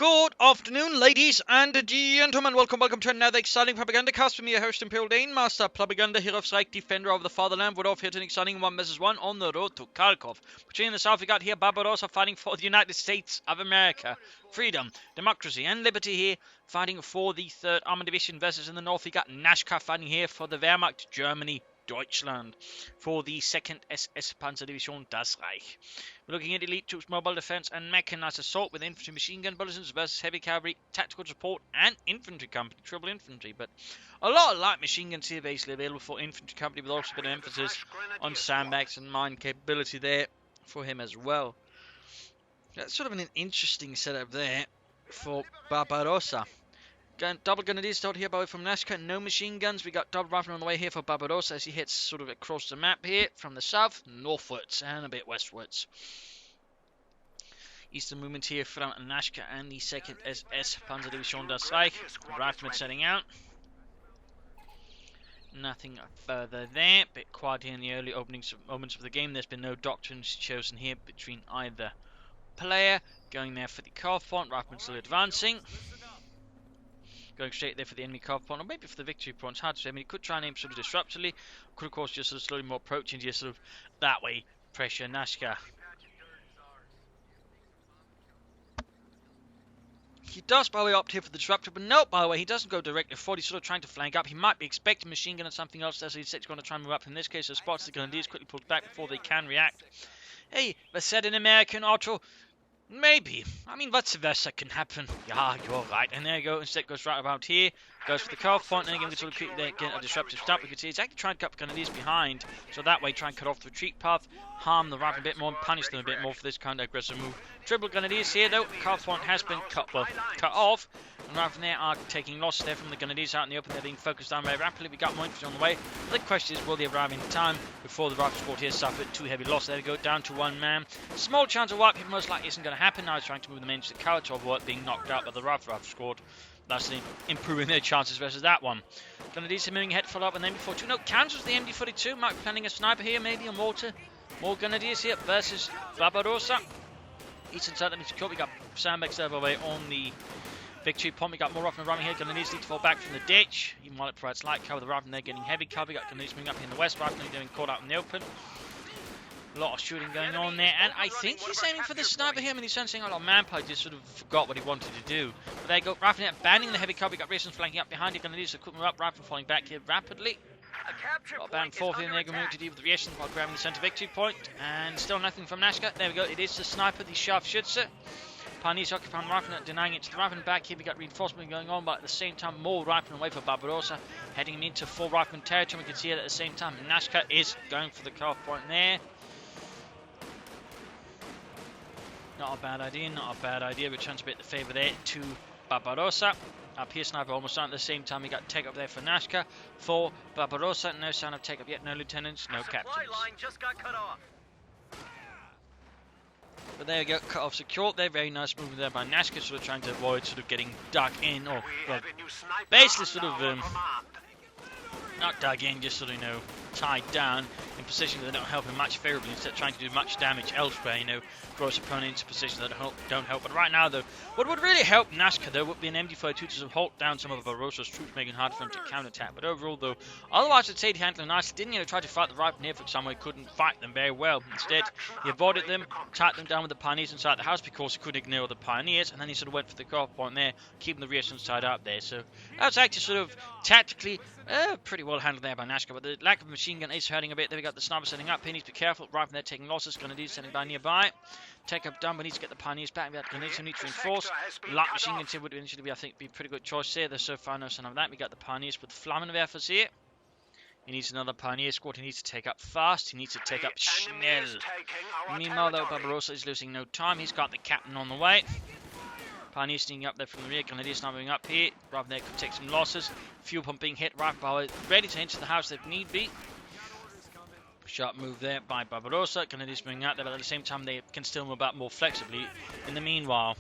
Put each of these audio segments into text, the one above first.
Good afternoon, ladies and gentlemen. Welcome to another exciting Propagandacast with me, your host, Imperial Dane, Master Propaganda, Hero of Strike, Defender of the Fatherland. We're off here to an exciting 1 vs 1 on the road to Kharkov. Between the south, we got here Barbarossa fighting for the United States of America. Freedom, democracy, and liberty here, fighting for the 3rd Armored Division. Versus in the north, we got Nashka fighting here for the Wehrmacht, Germany, Deutschland, for the 2nd SS Panzerdivision Das Reich. We're looking at elite troops, mobile defense, and mechanized assault with infantry machine gun bulletins versus heavy cavalry, tactical support, and infantry company, triple infantry. But a lot of light machine guns here basically available for infantry company, with also a bit of emphasis on sandbags and mine capability there for him as well. That's sort of an interesting setup there for Barbarossa. Double grenadiers out here by way from Nashka, no machine guns. We got double rifle on the way here for Barbarossa as he hits sort of across the map here from the south, northwards, and a bit westwards. Eastern movement here from Nashka and the 2nd SS Panzerdivision Das Reich. Riflemen setting out. Nothing further there. Bit quiet here in the early moments of the game. There's been no doctrines chosen here between either player. Going there for the carve point. Riflemen still advancing. Going straight there for the enemy carve point, or maybe for the victory point. It's hard to say. I mean, he could try and aim sort of disruptively. Could, of course, just sort of slowly more approaching, just sort of that way pressure Nashka. He does, by the way, opt here for the disruptor, but no, by the way, he doesn't go directly forward. He's sort of trying to flank up. He might be expecting machine gun or something else there, so he's going to try and move up. In this case, so spots the grenadiers, quickly pulls back before they can react. Hey, they said in American auto. Maybe. I mean, vice versa can happen. Yeah, you're right. And there you go. Instead, goes right about here. Goes for the carve point. And again, we sort of quickly get a disruptive stop. We can see he's actually trying to cut the grenadiers behind. So that way, try and cut off the retreat path. Harm the rifle a bit more and punish them a bit more for this kind of aggressive move. Triple grenadiers here, though. Carve point has been cut off. And right from there are taking losses there from the grenadiers out in the open. They're being focused on very rapidly. We got more infantry on the way. The question is, will they arrive in time before the rifle squad here suffered 2 heavy losses? There we go, down to 1 man. Small chance of wipe, most likely isn't going to happen. Now he's trying to move them into the cover to avoid being knocked out by the rifle squad. That's improving their chances versus that one. Grenadiers are moving ahead, follow up, and then before 2. No, cancels the MD-42. Might be planning a sniper here, maybe a mortar. More grenadiers here versus Barbarossa. Eastern side, that means secure. We got sandbags there away on the victory point. We got more riflemen running here. Grenadiers need to fall back from the ditch. Even while it provides light cover, the riflemen they're getting heavy cover. We got grenadiers moving up in the west. Riflemen getting caught out in the open. A lot of shooting going on there, and I think he's aiming for the sniper here. I mean, he's sensing a lot of manpower. Just sort of forgot what he wanted to do. But there you go. Riflemen abandoning the heavy cover. We got Racers flanking up behind it. Grenadiers are quick move up. Riflemen falling back here rapidly. Got banned forth here, and they're going to deal with the reaction while grabbing the centre victory point. And still nothing from Nashka. There we go. It is the sniper, the sharpshooter. Pioneers occupying the rifleman, denying it to the rifleman. Back here we got reinforcement going on, but at the same time more riflemen away for Barbarossa, heading him into full rifleman territory. We can see it at the same time. Nashka is going for the carve point there. Not a bad idea, not a bad idea. Returns a bit the favour there to Barbarossa. Up here, sniper almost on at the same time. We got take up there for Nashka. For Barbarossa, no sign of take up yet. No lieutenants, no captains. Line just got cut off. But there we go, cut off secure. They're very nice movement there by Nashka, sort of trying to avoid sort of getting dug in, or well, basically sort of not dug in, just sort of, you know, tied down in positions that don't help him much favourably, instead of trying to do much damage elsewhere, you know, throw his opponent into positions that don't help. But right now, though, what would really help Nashka, though, would be an MD-42 to sort of halt down some of Barbarossa's troops, making it hard for him to counterattack. But overall, though, otherwise I'd say he handled it nicely. Didn't, you know, try to fight the rifle here for some way, couldn't fight them very well. Instead, he avoided them, tied them down with the pioneers inside the house because he couldn't ignore the pioneers, and then he sort of went for the carve point there, keeping the reactions tied up there. So that was actually sort of tactically pretty well handled there by Nashka, but the lack of machine gun is hurting a bit. There we got the sniper setting up. He needs to be careful. Rifleman there taking losses. Grenadiers setting by nearby. Take up done. We need to get the pioneers back. We got grenadiers who need to reinforce. Light machine guns here would initially be, I think, be a pretty good choice here. There's so far no sign of that. We got the pioneers with Flammenwerfers here. He needs another pioneer squad. He needs to take up fast. He needs to take up schnell. Meanwhile, though, Barbarossa is losing no time. He's got the captain on the way. Pioneer sneaking up there from the rear. Grenadiers now moving up here. Rifleman there could take some losses. Fuel pump being hit. Rifle power ready to enter the house if need be. Sharp move there by Barbarossa. Grenadiers moving out there, but at the same time they can still move about more flexibly in the meanwhile.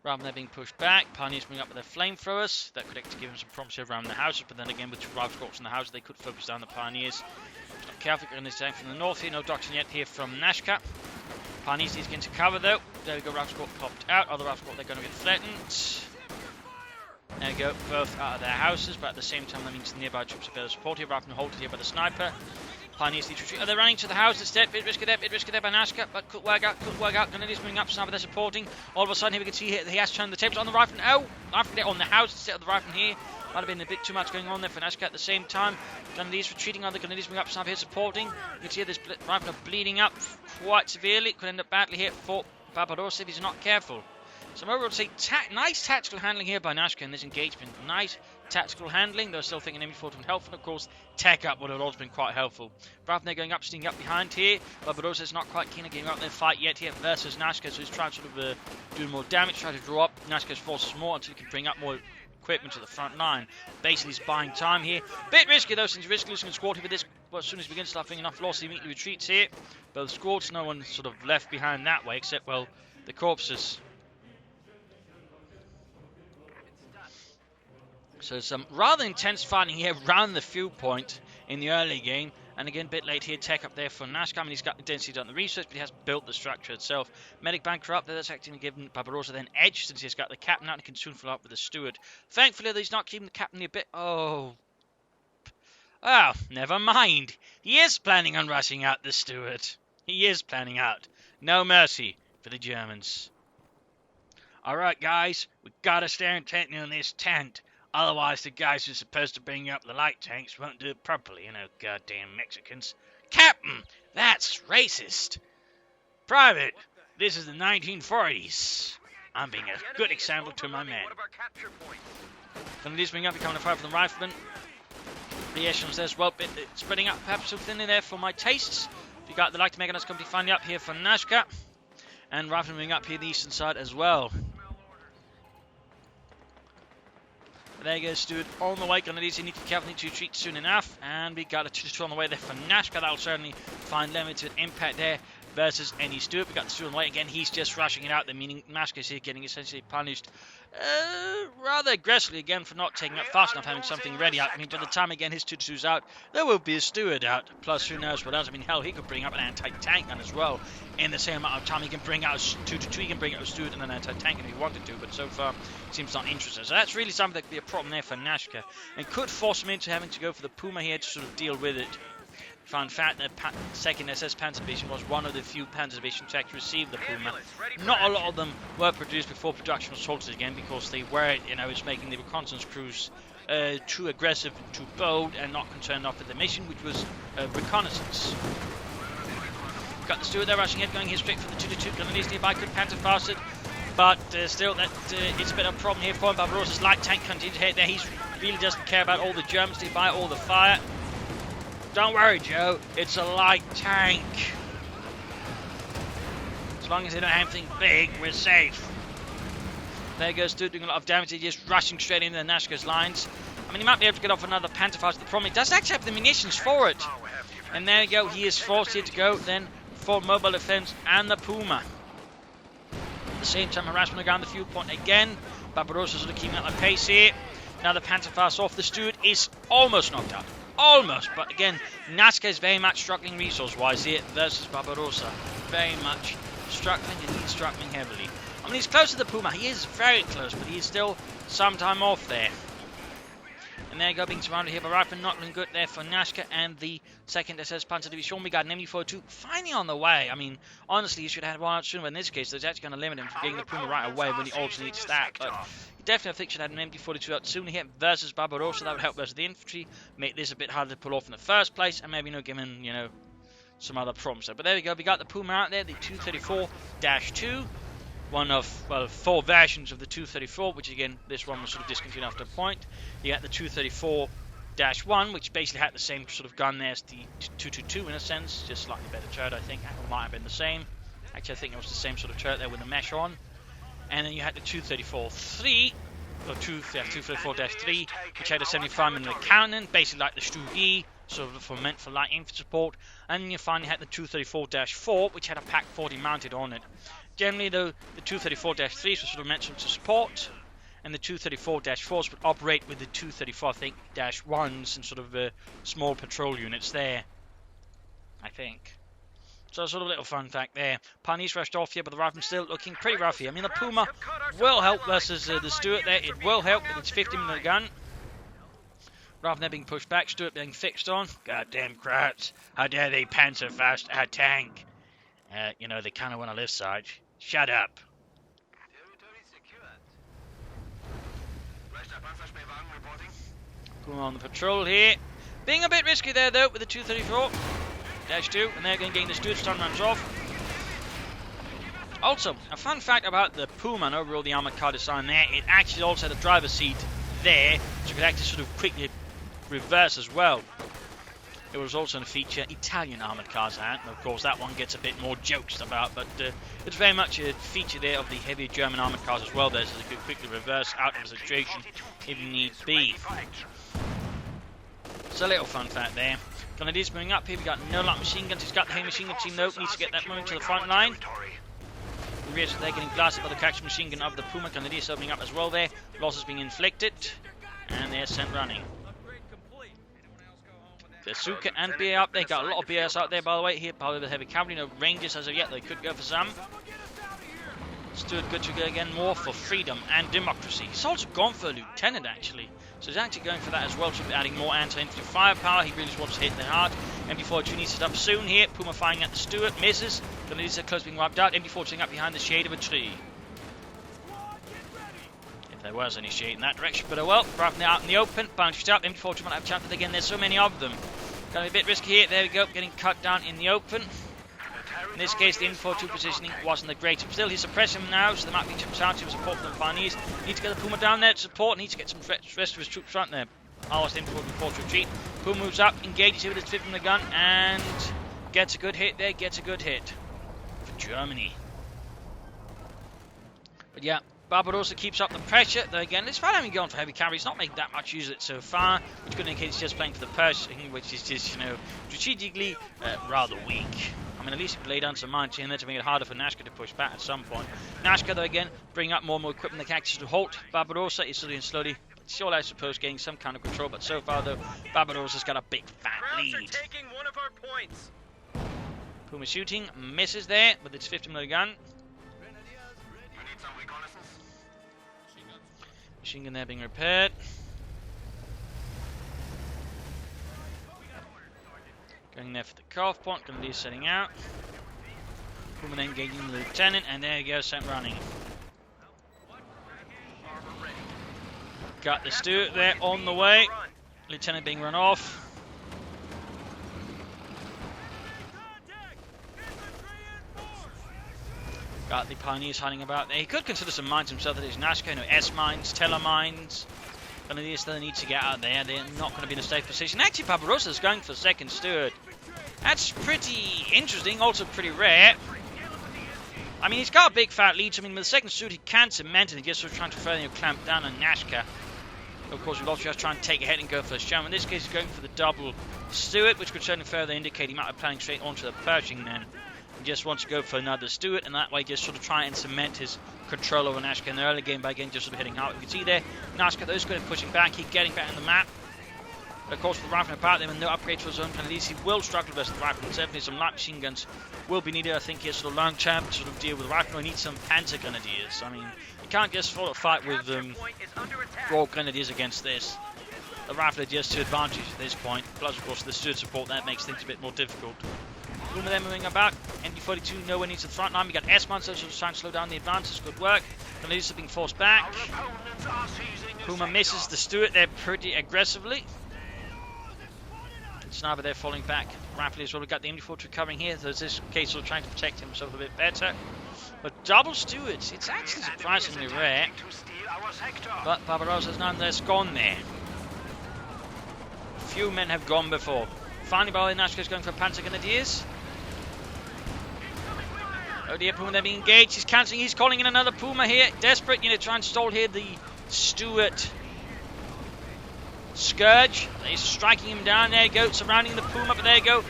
Rather than being pushed back, Pioneers moving up with their flamethrowers. That could actually give them some promise around the houses, but then again with 2 rifle squads in the houses, they could focus down the Pioneers. Not careful, Grenadiers down from the north here. No doctrine yet here from Nashka. Parnese needs to get into cover though. There we go, Ralph Scott popped out. Other Ralph Scott, they're going to get threatened. There we go, both out of their houses, but at the same time that means the nearby troops are better supported. Ralph and halted here by the sniper. Pioneers need to retreat. Oh, they're running to the house instead. Bit risky there by Nashka, but could work out. Grenadiers moving up, sniper they're supporting. All of a sudden here we can see here he has turned the tables on the rifle. Oh, rifle there on the house instead of the rifle here. Might have been a bit too much going on there for Nashka at the same time. Grenadiers retreating, other Grenadiers moving up, sniper here supporting. You can see here this rifle bleeding up quite severely. Could end up badly here for Barbarossa if he's not careful. So overall, I'd say nice tactical handling here by Nashka in this engagement. Nice tactical handling. They're still thinking ME4 would be helpful. Of course, tech up would have also been quite helpful. Bravner going up, sneaking up behind here. Barbarossa is not quite keen on getting out there fight yet here versus Nashka. So he's trying to sort of do more damage, try to draw up Nashka's forces more until he can bring up more equipment to the front line. Basically, he's buying time here. Bit risky though, since he risks losing a squad here with this. Well, as soon as he begins suffering enough loss, he immediately retreats here. Both squads, no one sort of left behind that way, except, well, the corpses. So some rather intense fighting here around the fuel point in the early game. And again, a bit late here, tech up there for Nashka. I mean, he's got the density done the research, but he has built the structure itself. Medic banker up there, that's actually given Barbarossa then edge since he's got the captain out and can soon follow up with the steward. Thankfully, he's not keeping the captain a bit. Oh, never mind. He is planning on rushing out the steward. He is planning out. No mercy for the Germans. Alright, guys, we gotta stay intently on this tent. Otherwise, the guys who are supposed to bring up the light tanks won't do it properly, you know, goddamn Mexicans. Captain, that's racist. Private, this is the 1940s. I'm being a good example to my men. Grenadiers bring up, becoming a fire from the riflemen. The echelons there as well, bit spreading up perhaps too thinly there for my tastes. You got the light mechanized company finally up here for Nashka. And riflemen moving up here the eastern side as well. There you go, Stewart on the way. Grenadiers need to be careful, need to retreat soon enough. And we got a 2-2 on the way there for Nashka. That'll certainly find limited impact there versus any Stewart. We got the Stewart on the way again. He's just rushing it out there, meaning Nashka's here getting essentially punished rather aggressively again for not taking up fast enough, having something ready out. I mean, by the time again his 2-2's out, there will be a Steward out. Plus, who knows what else? I mean, hell, he could bring up an anti-tank gun as well. In the same amount of time, he can bring out a 2-2, he can bring out a Steward and an anti-tank if he wanted to, but so far, seems not interested. So that's really something that could be a problem there for Nashka, and could force him into having to go for the Puma here to sort of deal with it. Found fact that 2nd SS Panzer Division was one of the few Panzer Divisions to actually receive the Puma. Not a lot of them were produced before production was halted again because they were, it's making the reconnaissance crews too aggressive, too bold, and not concerned enough with the mission, which was reconnaissance. Got the Steward there rushing it, going here straight for the 2-2. Grenadiers nearby could Panther faster, but still, it's a bit of a problem here for him. Barbarossa's light tank continues to hit there. He really doesn't care about all the Germans nearby, all the fire. Don't worry, Joe. It's a light tank. As long as they don't have anything big, we're safe. There goes Stewart doing a lot of damage. He's just rushing straight into Nashka's lines. I mean, he might be able to get off another Pantherfaust. The problem, he doesn't actually have the munitions for it. And there you go. He is forced here to go then for mobile defense and the Puma. At the same time, harassment around the fuel point again. Barbarossa sort of keeping up the pace here. Now the Pantherfaust off. The Steward is almost knocked out. Almost, but again, Nashka is very much struggling resource-wise here versus Barbarossa. Very much struggling, and he's struggling heavily. I mean, he's close to the Puma. He is very close, but he's still some time off there. And there you go, being surrounded here by riflemen. Not looking good there for Nashka and the 2nd SS Panzer Division. We got an ME42 finally on the way. I mean, honestly, he should have had one out sooner, but in this case, that's actually going to limit him from getting the Puma right away when he also needs that. But definitely, I think should have an MD42 out sooner here versus Barbarossa. That would help versus the infantry, make this a bit harder to pull off in the first place, and maybe give him, some other problems. But there we go. We got the Puma out there, the 234-2, one of, well, 4 versions of the 234, which again, this one was sort of discontinued after a point. You got the 234-1, which basically had the same sort of gun there as the 222 in a sense, just slightly better turret, I think. It might have been the same. Actually, I think it was the same sort of turret there with the mesh on. And then you had the 234-3, or 234-3, which had a 75mm cannon, basically like the Stu-E, sort of meant for light infantry support. And then you finally had the 234-4, which had a Pak 40 mounted on it. Generally, though, the 234-3s were sort of meant to support, and the 234-4s would operate with the 234-1s and sort of small patrol units there, I think. So sort of a little fun fact there. Pioneers rushed off here, but the Rifleman still looking pretty rough here. I mean, the Puma will help versus the Stuart there. It will help with its 50mm gun. Rifleman being pushed back, Stuart being fixed on. Goddamn Krauts. How dare they panzer fast our tank? You know, they kind of want to lift, Sarge. Shut up. Puma on the patrol here. Being a bit risky there, though, with the 234. -2, and they're going to gain the Stuart stun runs off. Also, a fun fact about the Puma and overall the armoured car design there, it actually also had a driver's seat there, so you could actually sort of quickly reverse as well. It was also a feature Italian armoured cars had, and of course that one gets a bit more jokes about, but it's very much a feature there of the heavy German armoured cars as well there, so they could quickly reverse out of the situation if need be. So a little fun fact there. Grenadiers moving up here, we've got no light machine guns, he's got the heavy machine gun team though, needs to get that moving to the front line. The rear, they're getting blasted by the catch machine gun of the Puma. Grenadiers opening up as well there, losses being inflicted, and they're sent running. The Suka and BA up, they got a lot of BAs out there by the way, here probably the heavy cavalry, no Rangers as of yet, they could go for some. Stuart good to go again, more for freedom and democracy. He's also gone for a lieutenant actually. So he's actually going for that as well, so adding more anti-infantry firepower. He really just wants to hit the heart. MD-42 needs it up soon here. Puma firing at the Stuart, misses. Grenadiers are close being wiped out. MD-42 up behind the shade of a tree. If there was any shade in that direction, but oh well. Rifleman out in the open, bounced up. MD-42 might have a chance, but again, there's so many of them. Gonna be a bit risky here. There we go, getting cut down in the open. In this case, the MD-42 positioning wasn't the greatest. Still, he's suppressing him now, so there might be some chance of support from the Pioneers. Need to get the Puma down there to support. Needs to get some rest of his troops front there. Almost in for retreat. Puma moves up, engages here with his 50mm gun, and gets a good hit there. Gets a good hit for Germany. But yeah, Barbarossa keeps up the pressure. Though again, despite having gone for heavy cavalry, he's not making that much use of it so far, which could indicate he's just playing for the Pershing, which is just, you know, strategically rather weak. I mean, at least he could lay down some mines in there to make it harder for Nashka to push back at some point. Nashka, though, again, bringing up more and more equipment that acts to halt. Barbarossa is slowly, still, I suppose, getting some kind of control. But so far, though, Barbarossa's got a big fat lead. Taking one of our points. Puma shooting, misses there with its 50mm gun. Machine gun there being repaired. Going there for the cutoff point, Grenadiers setting out. Puma then engaging the lieutenant, and there you go, sent running. Got the Stuart there on the way. Lieutenant being run off. Got the Pioneers hiding about there. He could consider some mines himself, that is Nashka, no S mines, Teller mines. Grenadiers still need to get out there. They're not going to be in a safe position. Actually, Barbarossa's going for second Stuart. That's pretty interesting, also pretty rare. I mean, he's got a big fat lead. So, I mean, with the second Stuart, he can cement it. He's just sort of trying to further clamp down on Nashka. Of course, we'll also just try and take ahead and go for a show. In this case, he's going for the double Stuart, which could certainly further indicate he might be planning straight onto the Pershing then. He just wants to go for another Stuart, and that way just sort of try and cement his control over Nashka in the early game by again just sort of hitting hard. You can see there, Nashka, those good at pushing back, keep getting back on the map. But of course, with the Rifleman apart them and no upgrades for his own Grenadiers, he will struggle versus the Rifleman. Certainly some light machine guns will be needed, I think, here sort of long term to sort of deal with the Rifleman. He needs some Panzer Grenadiers. I mean, you can't just sort of fight with raw Grenadiers against this. The Rifle are just too advantage at this point. Plus, of course, the Stuart support, that makes things a bit more difficult. Puma then moving about. MD-42 nowhere near to the front line. We got S-Mons, so just trying to slow down the advances. Good work. Grenadiers are being forced back. Puma misses the Stuart there pretty aggressively. Sniper there falling back. Rapidly as well. We've got the MD-42 covering here. So this case sort of trying to protect himself a bit better. But double Stuarts, it's actually surprisingly rare. But Barbarossa's nonetheless gone there. Few men have gone before. Finally, by the way, Nashka's going for Panzer Grenadiers. Oh dear, Puma then being engaged. He's cancelling. He's calling in another Puma here. Desperate, you know, trying to stall here the Stuart Scourge. He's striking him down. There you go, surrounding the Puma, but there you go.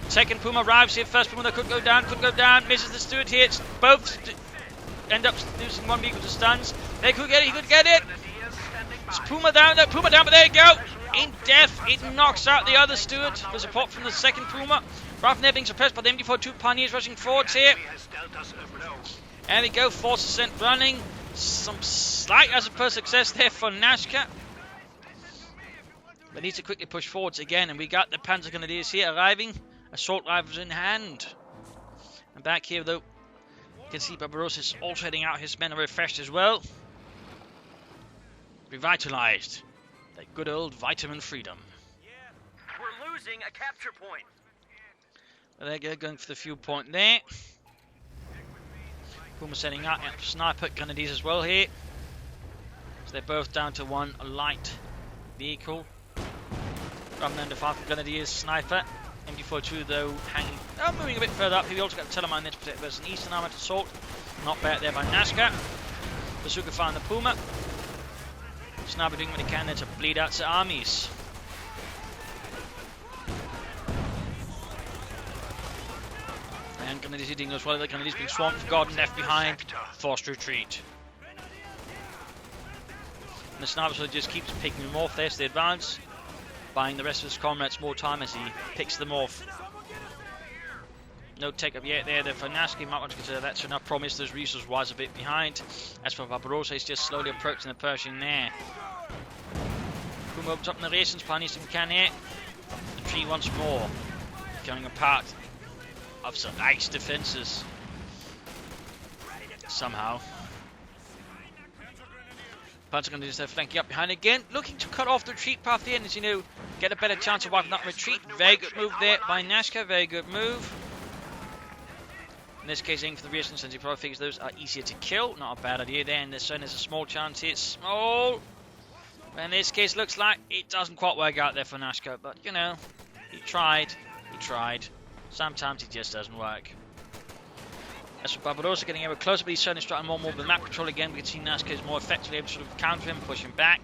Second Puma arrives here. First Puma that could go down, misses the Stuart here. It's both end up losing one vehicle to stuns. They could get it, he could get it. It's Puma down, no, Puma down, but there you go. In death, it knocks out the other Stuart. The support from the second Puma. Right from there being suppressed by the MD-42 Pioneers rushing forwards here. There we go, 4% running. Some slight, I suppose, success there for Nashka. But needs to quickly push forwards again, and we got the Panzer Grenadiers here arriving. Assault rifles in hand. And back here, though, you can see Barbarossa is also heading out. His men are refreshed as well. Revitalized. That good old vitamin freedom. We're losing a capture point. There you go, going for the fuel point there. Puma setting up sniper Grenadiers as well here. So they're both down to one light vehicle. Rather than the Falcon Grenadiers sniper. MD-42 though hanging, moving a bit further up. He also got a Telemine there to protect versus an Eastern Armored Assault. Not bad there by Nashka. Bazooka firing the Puma. Sniper doing what he can there to bleed out the armies. And Grenadiers doing as well. The Grenadiers being swamped, forgotten, left behind, forced retreat. And the sniper sort of just keeps picking them off there as they advance, buying the rest of his comrades more time as he picks them off. No take up yet there for Nashka. Might want to consider that to enough promise. Those resources wise a bit behind. As for Barbarossa, he's just slowly approaching the Pershing there. Puma opens up in the rations, Pioneers we can here. The tree once more, going apart of some nice defences. Somehow. Panzer Grenadiers there flanking up behind again, looking to cut off the retreat path here, and as you know, get a better chance of wiping that retreat. Very good move there by Nashka, very good move. In this case, aiming for the rear since he probably figures those are easier to kill. Not a bad idea there, and there's a small chance here. Small! But in this case, looks like it doesn't quite work out there for Nashka, but you know, he tried. Sometimes it just doesn't work. As for Barbarossa getting ever closer, but he's certainly starting more and more with the map control again. We can see Nashka is more effectively able to sort of counter him, push him back,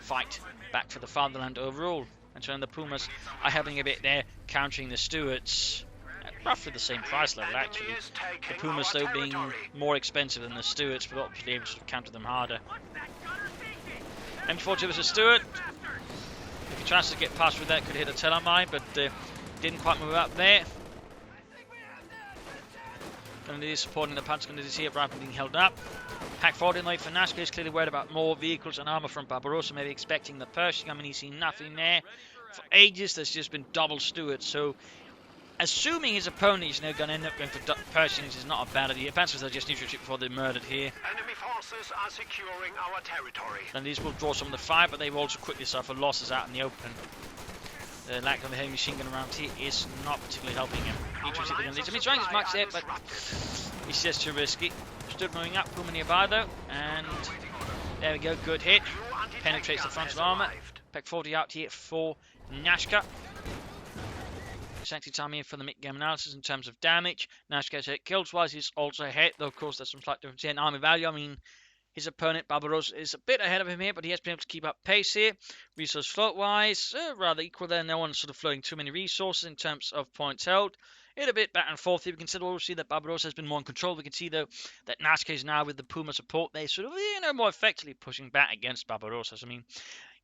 fight back for the fatherland overall. And so the Pumas are helping a bit there, countering the Stuarts. At roughly the same price level, actually. The Pumas, though, being more expensive than the Stuarts, but obviously able to sort of counter them harder. M42 was a Stuart. If he tries to get past with that, could hit a Telemine, but didn't quite move up there. Grenadiers supporting the Panzer Grenadiers here, rapidly being held up. Hack forward in the way for Nashka. He's clearly worried about more vehicles and armour from Barbarossa, maybe expecting the Pershing. I mean, he's seen nothing there. For ages, there's just been double Stuarts, so assuming his opponent is now going to end up going for Pershings is not a bad idea. Panzers are just neutral before they're murdered here. Enemy forces are securing our territory. Grenadiers will draw some of the fire, but they will also quickly suffer losses out in the open. The lack of a heavy machine gun around here is not particularly helping him. I mean, he's trying as much there, but he's just too risky. Stood moving up, Puma nearby though, and there we go, good hit. Penetrates the front of armour. Pec 40 out here for Nashka. Exactly time here for the mid-game analysis in terms of damage. Nashka's hit kills wise, he's also hit, though of course there's some slight difference in army value. I mean, his opponent, Barbarossa, is a bit ahead of him here, but he has been able to keep up pace here. Resource float-wise, rather equal there. No one's sort of floating too many resources in terms of points held. It a bit back and forth here. We can still also see that Barbarossa has been more in control. We can see, though, that Nashka is now with the Puma support. They sort of, more effectively pushing back against Barbarossa. So, I mean,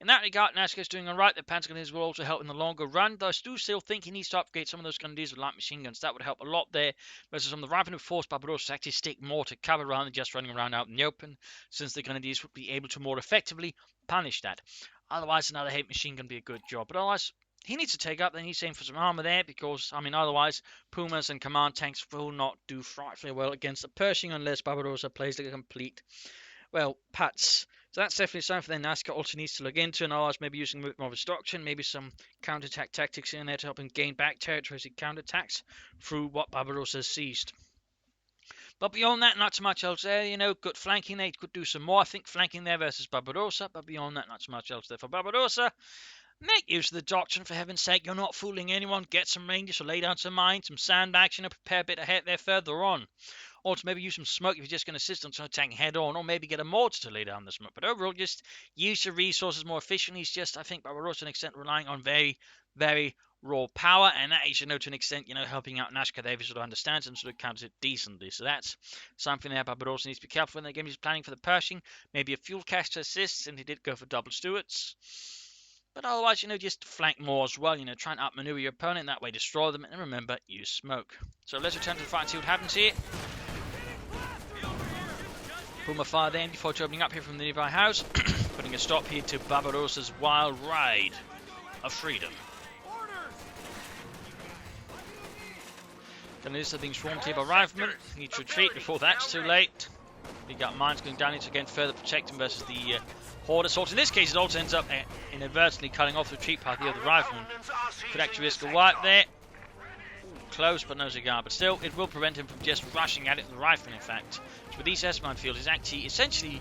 in that regard, Nashka is doing alright. The Panzer Grenadiers will also help in the longer run, though I do still think he needs to upgrade some of those Grenadiers with light machine guns. That would help a lot there. Versus on the right hand of force, Barbarossa actually stick more to cover rather than just running around out in the open, since the Grenadiers would be able to more effectively punish that. Otherwise, another heavy machine gun be a good job. But otherwise, he needs to take up, then he's aiming for some armour there, because, I mean, otherwise, Pumas and command tanks will not do frightfully well against the Pershing unless Barbarossa plays the complete, well, putts. So that's definitely something for the Nashka also needs to look into, and otherwise maybe using a bit more of destruction, maybe some counter-attack tactics in there to help him gain back territories and counter-attacks through what Barbarossa has seized. But beyond that, not so much else there, good flanking there, he could do some more, I think, flanking there versus Barbarossa, but beyond that, not so much else there for Barbarossa. Make use of the doctrine, for heaven's sake. You're not fooling anyone. Get some rangers or lay down some mines, some sandbags, prepare a bit ahead there further on. Or to maybe use some smoke if you're just going to insist on attacking head on, or maybe get a mortar to lay down the smoke. But overall, just use your resources more efficiently. It's just, I think, Barbarossa to an extent relying on very, very raw power, and that is, to an extent, helping out Nashka there if he sort of understands and sort of counters it decently. So that's something there Barbarossa needs to be careful when the game is planning for the Pershing. Maybe a fuel cache to assist, since he did go for double Stuarts. But otherwise, just flank more as well. Try and outmaneuver your opponent. That way destroy them. And remember, use smoke. So let's return to the fight and see what happens here. Puma fire then before opening up here from the nearby house. Putting a stop here to Barbarossa's wild ride of freedom. Canadians are being swarmed here by riflemen. Need to retreat before that's too late. We got mines going down to again further protect him versus the horde assault. In this case, it also ends up inadvertently cutting off the retreat path of the other riflemen. Could actually risk a wipe there. Close, but no cigar. But still, it will prevent him from just rushing at it with the rifle, in fact. So with these S-mine fields, he's actually essentially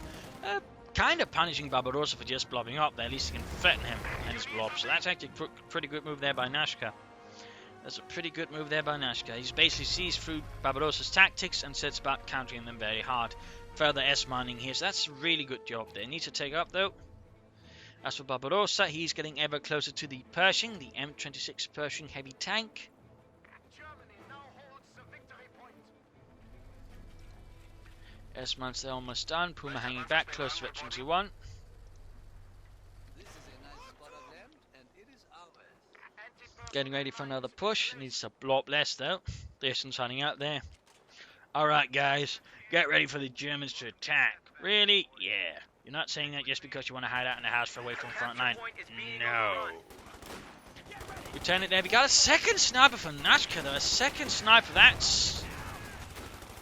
kind of punishing Barbarossa for just blobbing up there. At least he can threaten him and his blob. So that's actually a pretty good move there by Nashka. That's a pretty good move there by Nashka. He basically sees through Barbarossa's tactics and sets about countering them very hard. Further S-mining here, so that's a really good job there. Needs to take up though. As for Barbarossa, he's getting ever closer to the Pershing, the M26 Pershing heavy tank. S-mines they're almost done. Puma hanging back close to Veteran 1. Getting ready for another push. Needs a blob less though. Distance running out there. Alright guys, get ready for the Germans to attack. Really? Yeah. You're not saying that just because you want to hide out in the house for away from front line. No. Return it there. We got a second sniper from Nashka though. A second sniper. That's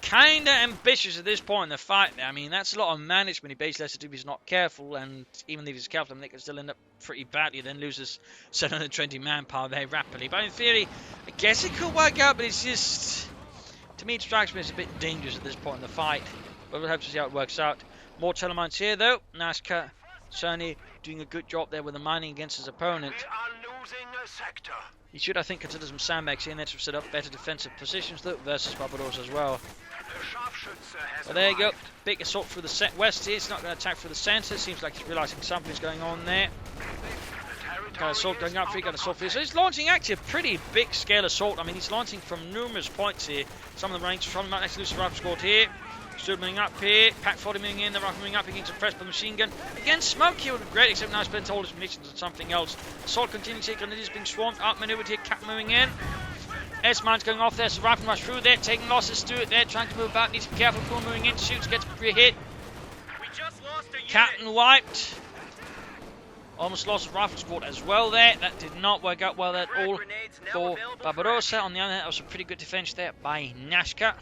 kinda ambitious at this point in the fight there. I mean, that's a lot of management he basically has to do if he's not careful, and even if he's careful, I mean, they can still end up pretty badly, then loses 720 manpower very rapidly. But in theory, I guess it could work out, but it's just, to me, it strikes me as a bit dangerous at this point in the fight. But we'll have to see how it works out. More telemines here though. Nashka certainly doing a good job there with the mining against his opponent. We are losing a sector. He should, I think, consider some sandbags here and there to set up better defensive positions though versus Barbarossa as well. Well, there you go. Big assault through the west here. It's not going to attack through the centre. Seems like he's realising something's going on there. Got assault going up. Got assault here. So he's launching actually a pretty big scale assault. I mean, he's launching from numerous points here. Some of the range from might actually lose the rifle squad here. Stood moving up here. Pack 40 moving in. The rifle moving up. He getting suppressed by the machine gun. Again, smoke here would be great, except now he spent all his munitions on something else. Assault continuing here. Grenadiers being swarmed. Outmaneuvered here. Cap moving in. S-mines going off there, so rifle rush through there, taking losses, Stewart there, trying to move back, needs to be careful, Cool moving in, shoots, gets a hit. We just lost a unit. Captain wiped. Almost lost the rifle squad as well there. That did not work out well at all for Barbarossa. On the other hand, that was a pretty good defense there by Nashka.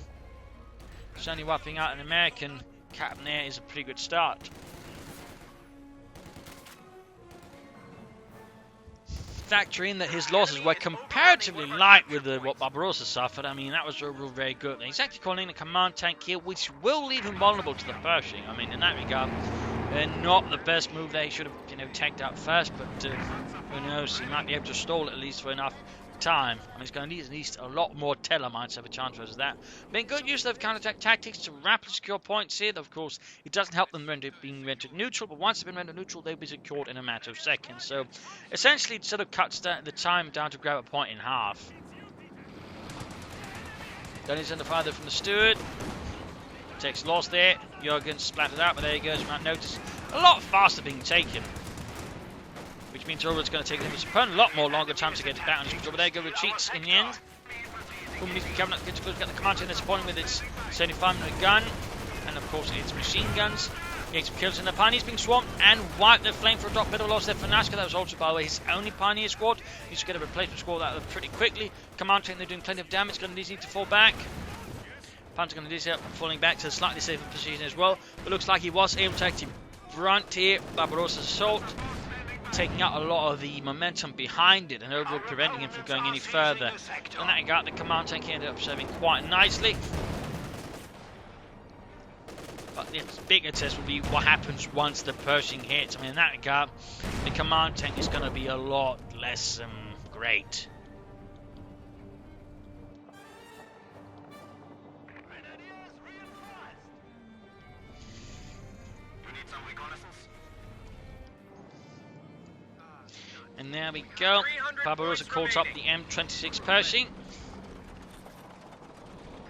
Certainly wiping out an American captain there is a pretty good start. Factor in that his losses were comparatively light with what Barbarossa suffered. I mean, that was overall very good. He's actually calling in a command tank here, which will leave him vulnerable to the Pershing. I mean, in that regard, not the best move there. He should have tanked out first, but who knows? He might be able to stall at least for enough time. I mean, he's going to need at least a lot more telemines to have a chance versus that. Being good use of counter-attack tactics to rapidly secure points here. Of course, it doesn't help them being rendered neutral, but once they've been rendered neutral, they'll be secured in a matter of seconds. So, essentially, it sort of cuts the time down to grab a point in half. Then he's under fire there from the steward. Takes loss there. Jurgen splattered out, but there he goes. You might notice a lot faster being taken. Which means it's going to take him his opponent a lot more longer time to get it down. Over there, go retreats in the end. Boom, needs to be coming up, get the command in this point with its 75mm gun. And of course, its machine guns. Gets some kills in the Pioneers being swamped and wiped the flame for a drop. Bit of loss there for Nashka. That was also, by the way, his only Pioneer squad. Needs to get a replacement squad out of it pretty quickly. Command train, they're doing plenty of damage. Going to need to fall back. Panther going to do this, falling back to a slightly safer position as well. But looks like he was able to actually brunt here Barbarossa's assault, taking out a lot of the momentum behind it and overall preventing him from going any further. And that regard, the command tank ended up serving quite nicely. But the bigger test will be what happens once the Pershing hits. I mean, in that regard, the command tank is going to be a lot less great. And there we go. Barbarossa calls up the M26 Pershing.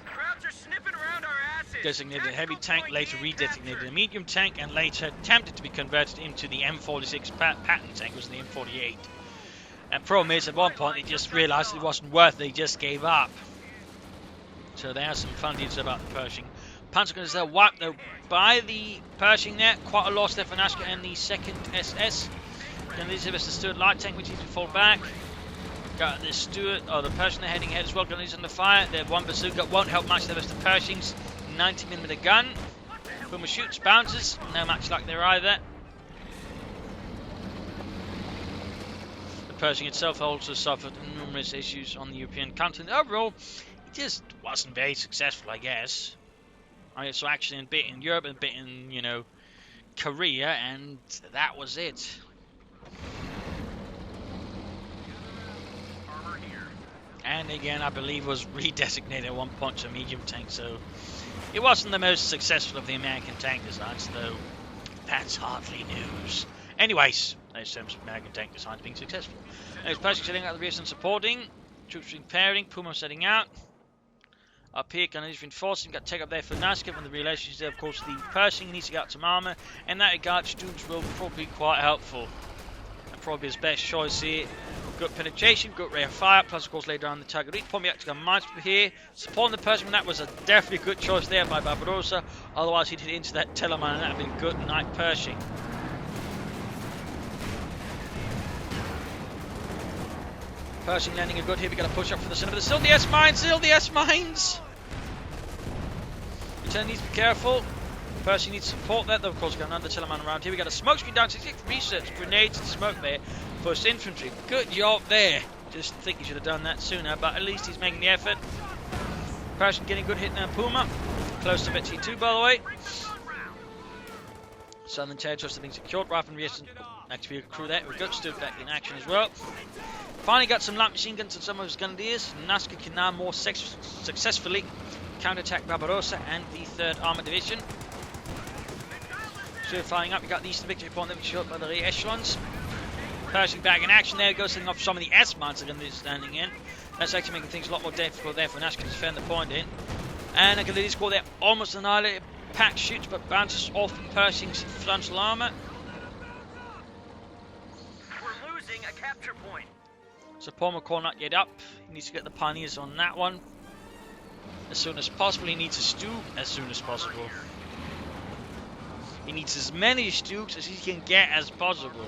Crowds are sniffing around our asses. designated a heavy tank, later redesignated a medium tank, and later attempted to be converted into the M46 pattern tank, was the M48. And problem is, at one point they just realised it wasn't worth it, they just gave up. So there are some fun details about the Pershing. Panzergunners are wiped though by the Pershing there. Quite a loss there for Nashka and the 2nd SS. Then this is the Stuart light tank, which needs to fall back. Got the Stuart, or the Pershing they're heading ahead as well. Gunners under fire. The one bazooka won't help match the rest of the Pershing's 90mm gun. Puma shoots, bounces. No match luck there either. The Pershing itself also suffered numerous issues on the European continent. Overall, it just wasn't very successful, I guess. I saw action a bit in Europe, a bit in, you know, Korea, and that was it. And again, I believe was redesignated at one point to a medium tank, so it wasn't the most successful of the American tank designs, though that's hardly news. Anyways, those terms of American tank designs being successful. There's Pershing setting out the rear and supporting, troops repairing, Puma setting out. Up here, Gunners reinforcing, got to take up there for Nashka, and the relations there, of course, the Pershing needs to get out some armour, and that regard, students will probably be quite helpful. And probably his best choice here. Good penetration, good rate of fire, plus of course later on the target reach. Probably actually got mines here. Supporting the Pershing, that was a definitely good choice there by Barbarossa, otherwise he'd hit into that Telemann and that would have been good night Pershing. Pershing landing a good here, we got to push up for the center, but there's still the S-mines, Lieutenant needs to be careful. Pershing needs support there, though of course going under Telemann around here. We got a smoke screen down, 66 research, grenades and smoke there. First infantry, good job there. Just think he should have done that sooner, but at least he's making the effort. Pershing getting a good hit now, Puma. Close to Betsy 2 by the way. Southern Territories have been secured, right from recent active vehicle crew there. We've got stood back in action as well. Finally got some light machine guns and some of his grenadiers. Nashka can now more successfully counterattack Barbarossa and the 3rd Armoured Division. So firing up, we got the eastern victory point that was shot by the rear echelons. Pershing back in action there, goes setting off some of the S-mines that are going to be standing in. That's actually making things a lot more difficult there for Nashka to defend the point in. And a grenadier squad there almost annihilated. Pack shoots but bounces off the Pershing's frontal armour. We're losing a capture point. So Paul McCall not yet up. He needs to get the pioneers on that one as soon as possible. He needs a stew as soon as possible. He needs as many Stooks as he can get as possible.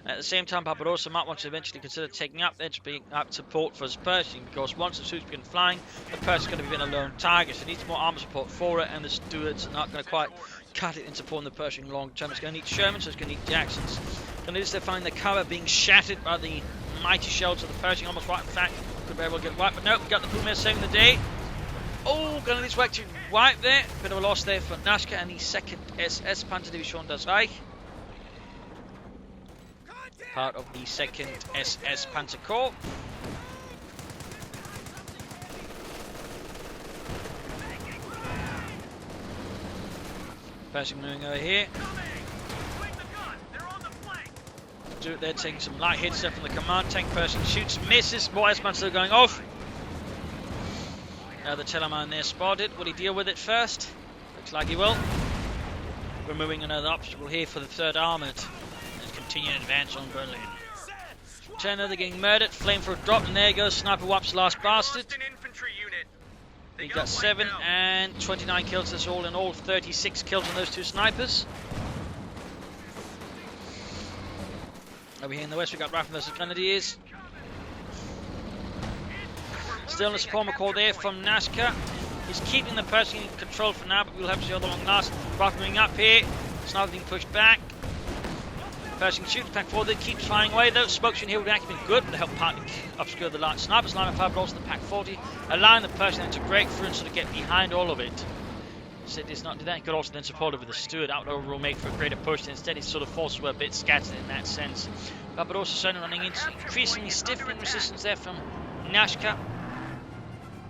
At the same time, Barbarossa might want to eventually consider taking up then to be up support for his Pershing, because once the Stooks begin flying, the Pershing's going to be a lone target. So it needs more armor support for it, and the Stuarts are not going to quite cut it in supporting the Pershing long term. It's going to need Sherman, so it's going to need Jacksons. Going to need to find the cover being shattered by the mighty shells of the Pershing, almost right. In fact, could very well get wiped, but no, we got the Puma saving the day. Oh, going to need to actually wipe there. Bit of a loss there for Nashka and the 2nd SS Panzer Division das Reich. Part of the 2nd SS Panzer Corps. Pershing moving over here. They're taking some light hits there from the command tank. Pershing shoots, misses. More S-mines still going off. The Telemann there spotted. Will he deal with it first? Looks like he will. Removing another obstacle here for the 3rd Armoured. Let's continue to advance on Berlin. Turner, they're getting murdered. Flamethrower dropped, and there goes. Sniper wipes the last bastard. He got 7 and 29 kills. That's all in all 36 kills on those 2 snipers. Over here in the west, we got Rifle versus Grenadiers. Still in the support McCall there from Nashka. He's keeping the Pershing in control for now, but we'll have to see how long lasts. Rifle moving up here. Sniper being pushed back. Pershing shoots back forward, keeps firing away though. Smoke shooting here would actually been good to help partly obscure the light snipers. Line of fire, but also the Pack 40, allowing the Pershing to break through and sort of get behind all of it. Said does not do that. He could also then support it with the Stuart. That would overall make for a greater push. Instead, his sort of forces were a bit scattered in that sense. But also certainly running into increasingly stiffening resistance there from Nashka.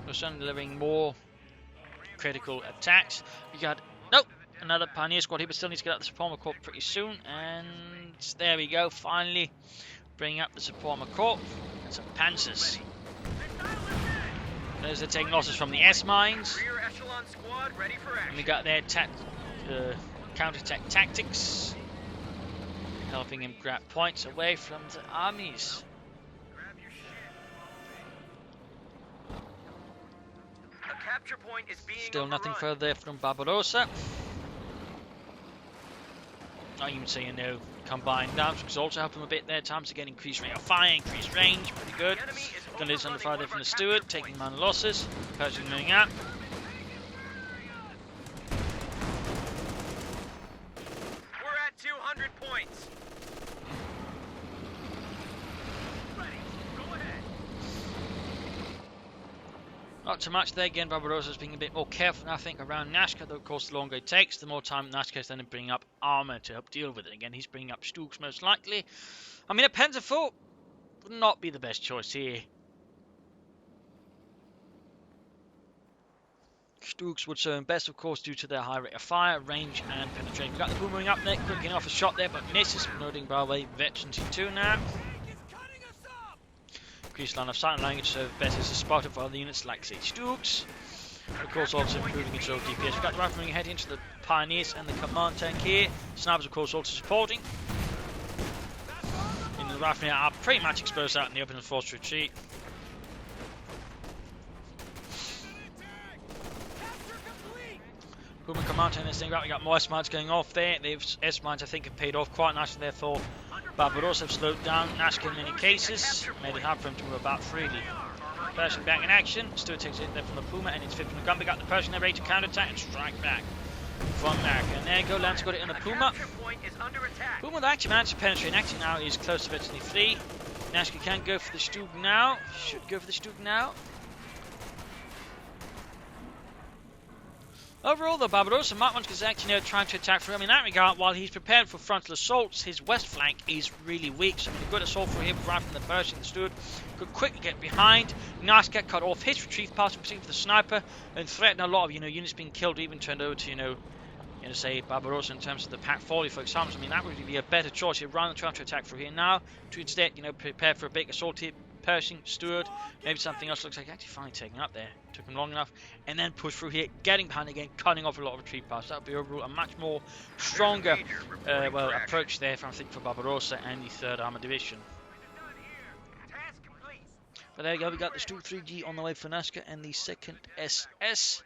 We're certainly delivering more critical attacks. We got another Pioneer squad here, but still needs to get out the support corps pretty soon. And there we go, finally bringing up the support corps and some Panzers. As they're taking losses from the S-mines. Rear echelon squad ready for And action. we got their counter-attack tactics, helping him grab points away from the armies. Grab your shit. A capture point is being Still nothing overrun. further from Barbarossa. Not even saying no. Combined damage was also helping him a bit there. Times to get increased rate of fire, increased range, pretty good. The enemy is Gonna lose under fire overrunning there from one the of our steward, capture taking points. minor losses. Pershing moving out. We're at 200 points. Ready. Go ahead. Not too much there. Again, Barbarossa's being a bit more careful, I think, around Nashka, though, of course, the longer it takes, the more time Nashka is then bringing up armor to help deal with it. Again, he's bringing up Stooks most likely. I mean, a Panzer IV would not be the best choice here. Stooks would serve him best, of course, due to their high rate of fire, range, and penetration. We've got the boomering up there, quick getting off a shot there, but misses. Noting Bravo Veteran T2 now. Increased line of sight, allowing it to serve better as a spotter for other units like, say, Stooks. Of course, also improving its own DPS. We've got the riflemen heading into the Pioneers and the command tank here. Snipers, of course, also supporting. And the riflemen are pretty much exposed out in the open and forced retreat. Puma command tank, this thing about, we got more S-mines going off there. The S-mines, I think, have paid off quite nicely, therefore. Barbarossa have slowed down Nashka in many cases, made it hard for him to move about freely. Pershing back in action, Stewart takes it there from the Puma and it's fit from the gun. We got the Pershing there ready to counter-attack and strike back from America. And there you go, Lance got it in the Puma. Capture point is under attack. Puma actually managed to penetrate, and actually now is close to virtually free. Nashka can go for the Stug now, should go for the Stug now. Overall, though, Barbarossa might want to actually trying to attack through him in that regard. While he's prepared for frontal assaults, his west flank is really weak. So, a good assault for him right from the Pershing. The Steward could quickly get behind. Nashka cut off his retrieve pass and proceed for the sniper and threaten a lot of units being killed, even turned over to say Barbarossa in terms of the Pack 40, for example. I mean, that would be a better choice here rather than trying to attack through here now. To instead, prepare for a big assault here. Pershing, Steward, maybe something else. Looks like actually finally taken up there. Took him long enough, and then push through here, getting behind again, cutting off a lot of retreat paths. That would be overall a much more stronger, approach there, I think, for Barbarossa and the 3rd Armored Division. Task complete. But there you go. We got the Stu 3G on the way for Nashka and the 2nd SS.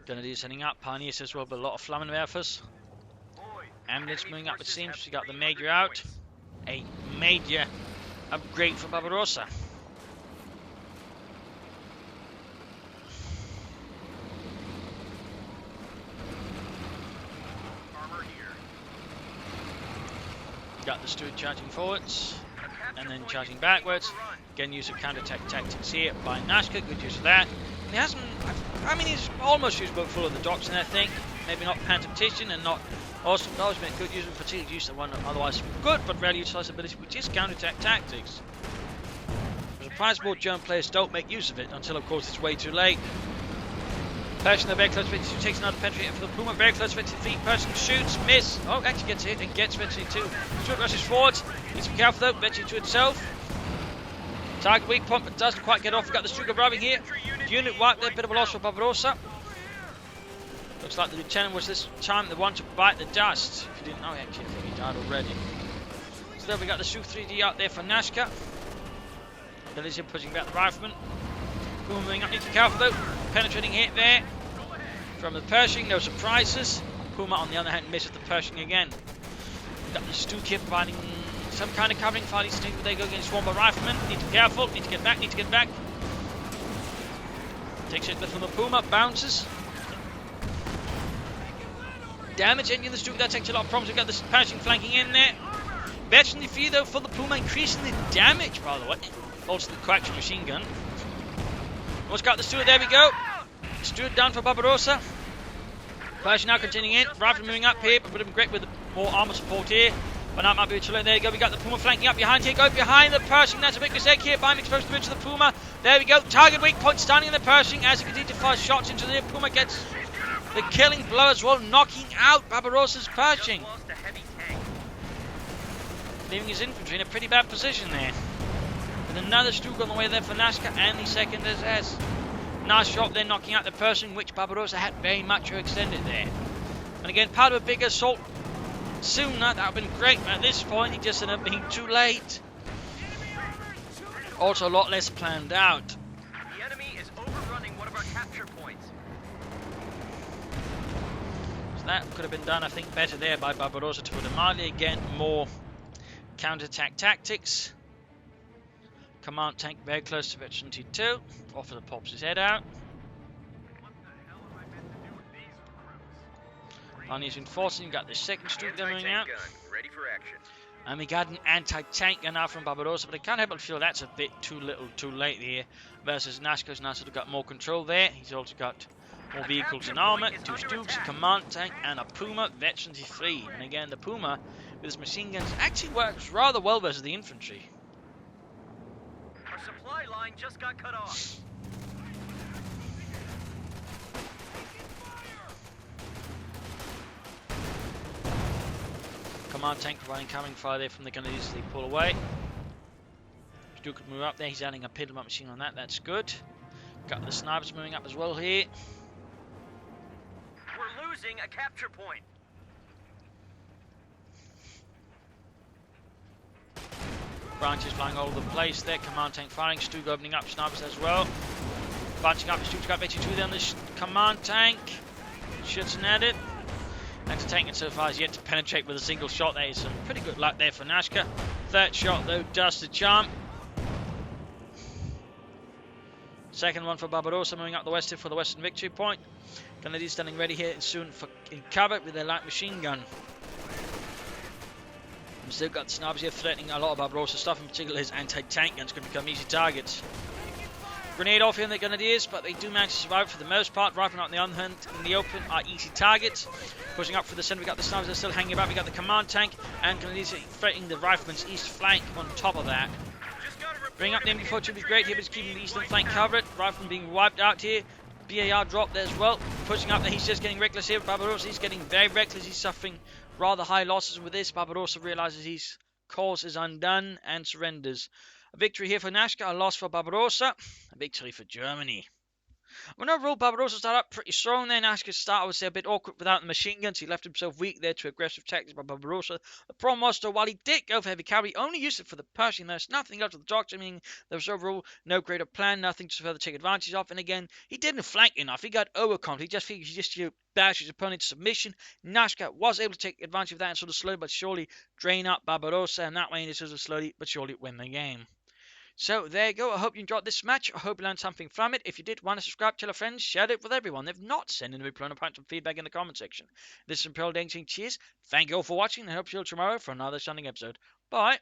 Grenadiers heading up, Pioneers as well, but a lot of Flammenwerfers. Ambulance moving up, it seems. We got the Major out. A major upgrade for Barbarossa. Armor here. Got the Steward charging forwards and then charging backwards. Again, use of counter-attack tactics here by Nashka. Good use of that. He hasn't. I mean, he's almost used both full of the docks and I think. Maybe not Pantoptician and not awesome. That was a good use of fatigue use of one otherwise good but rarely utilised ability, which is counter-attack tactics. I'm surprised more German players don't make use of it until, of course, it's way too late. Pershing, the very close to 52, takes another penetrator for the Puma, very close to 53. Pershing shoots, miss. Oh, actually gets hit and gets 52. Stewart rushes forwards. Needs to be careful though, 52 itself. Target weak point, but doesn't quite get off. We've got the Stug arriving here. Unit wiped there, bit of a loss for Barbarossa. Looks like the lieutenant was this time the one to bite the dust. If you didn't know, actually, I think he died already. So there we got the Su 3D out there for Nashka. Then is him pushing back the rifleman. Puma moving up, need to be careful though. Penetrating hit there from the Pershing, no surprises. Puma on the other hand misses the Pershing again. We've got the Stu here providing some kind of covering. Finally, but they go getting swarmed by riflemen. Need to be careful, need to get back, need to get back. Takes it from the Puma, bounces. Damage engine the Stu, that takes a lot of problems. We've got the Pershing flanking in there. Veteran defeat though for the Puma, increasing the damage by the way. Also the coaxial machine gun. Almost got the Steward, there we go. Steward down for Barbarossa. Pershing now continuing in. Rifle moving up here, but would have been great with more armor support here. But that might be too late. There you go. We got the Puma flanking up behind here. Go behind the Pershing. That's a big mistake here. By exposed to the Puma. There we go. Target weak point standing in the Pershing as he continues to fire shots into the Puma. Gets the killing blow as well, knocking out Barbarossa's Pershing. Lost a heavy tank. Leaving his infantry in a pretty bad position there. With another Stug on the way there for Nashka and the second SS. Nice shot there, knocking out the person which Barbarossa had very much extended there. And again, part of a big assault sooner, that would have been great, but at this point, he just ended up being too late. Also, a lot less planned out. The enemy is overrunning one of our capture points. So that could have been done, I think, better there by Barbarossa to Udamali. Again, more counter-attack tactics. Command tank very close to Veteran T2. Officer pops his head out. He's enforcing, got the second Stug coming out. Ready for action. And we got an anti-tank gun now from Barbarossa, but I can't help but feel that's a bit too little, too late here. Versus Nashka's now sort of got more control there. He's also got more vehicles and armor, 2 Stugs, a command tank, and a Puma Veteran T3. And again, the Puma with his machine guns actually works rather well versus the infantry. Our supply line just got cut off. Command tank providing coming fire there from the Grenadiers as they pull away. Stu could move up there. He's adding a Pidlum machine on that. That's good. Got the snipers moving up as well here. We're losing a capture point. Branches flying all over the place there. Command tank firing. Stu opening up snipers as well. Bunching up. Stu's got Veteran 2 there on this command tank. Shoots and at it. Anti-tank so far is yet to penetrate with a single shot. There is some pretty good luck there for Nashka. Third shot though does the charm. Second one for Barbarossa moving up the west for the western victory point. Grenadiers standing ready here soon for in cover with their light machine gun. We've still got the snipers here threatening a lot of Barbarossa stuff, in particular his anti-tank guns can become easy targets. Grenade off here in the Grenadiers, but they do manage to survive for the most part. Rifling out in the other hand in the open are easy targets. Pushing up for the centre, we got the snipers that are still hanging about. We got the command tank, and Grenadiers threatening the rifleman's east flank on top of that. Bring up the MD4 should be great here, but he's keeping the eastern flank covered. Rifleman being wiped out here. BAR drop there as well. Pushing up there, he's just getting reckless here. Barbarossa, he's getting very reckless. He's suffering rather high losses with this. Barbarossa realises his cause is undone and surrenders. A victory here for Nashka, a loss for Barbarossa, a victory for Germany. Well, overall, Barbarossa started up pretty strong there. Nashka's start, I would say, a bit awkward without the machine guns. He left himself weak there to aggressive tactics by Barbarossa. The problem was, though, while he did go for heavy cavalry, he only used it for the Pershing. There's nothing else with the docks. I mean, there was overall no greater plan, nothing to further take advantage of. And again, he didn't flank enough. He got overconfident. He just figured he just bash his opponent's submission. Nashka was able to take advantage of that and sort of slowly but surely drain out Barbarossa. And that way, he sort of slowly but surely win the game. So there you go. I hope you enjoyed this match. I hope you learned something from it. If you did, want to subscribe, tell a friend, share it with everyone. If not, send in a reply and some feedback in the comment section. This is Imperial Dancing. Cheers. Thank you all for watching and I hope you all tomorrow for another stunning episode. Bye.